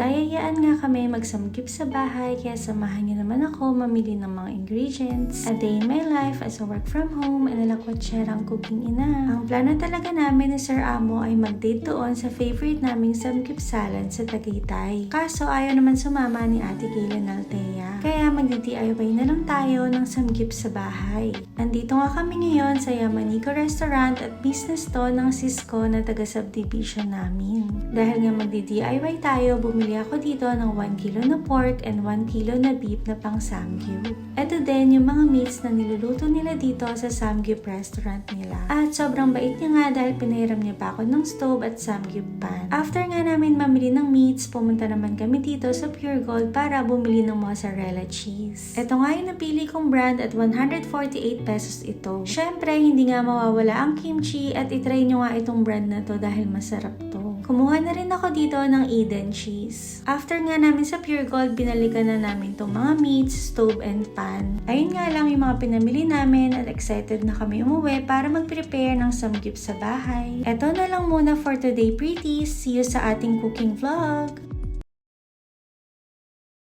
Nagkayayaan nga kami magsamgip sa bahay kaya samahan niyo naman ako mamili ng mga ingredients. A day in my life as a work from home and alakwatsarang cooking ina. Ang plano talaga namin ni Sir Amo ay mag-date doon sa favorite naming samgip salad sa Tagaytay. Kaso ayaw naman sumama ni Ate Kayla Althea. Kaya magdi-DIY na lang tayo ng samgip sa bahay. Nandito nga kami ngayon sa Yamanico Restaurant at business to ng Cisco na taga-subdivision namin. Dahil nga magdi-DIY tayo, bumili ako dito ng 1 kilo na pork and 1 kilo na beef na pang samgyup. Ito din yung mga meats na niluluto nila dito sa samgyup restaurant nila. At sobrang bait niya nga dahil pinahiram niya pa ako ng stove at samgyup pan. After nga namin mamili ng meats, pumunta naman kami dito sa Pure Gold para bumili ng mozzarella cheese. Ito nga yung napili kong brand at 148 pesos ito. Syempre, hindi nga mawawala ang kimchi at itry nyo nga itong brand na to dahil masarap to. Kumuha na rin ako dito ng Eden cheese. After nga namin sa Pure Gold, binalikan na namin itong mga meats, stove, and pan. Ayun nga lang yung mga pinamili namin at excited na kami umuwi para mag-prepare ng samgyup sa bahay. Eto na lang muna for today, pretties. See you sa ating cooking vlog!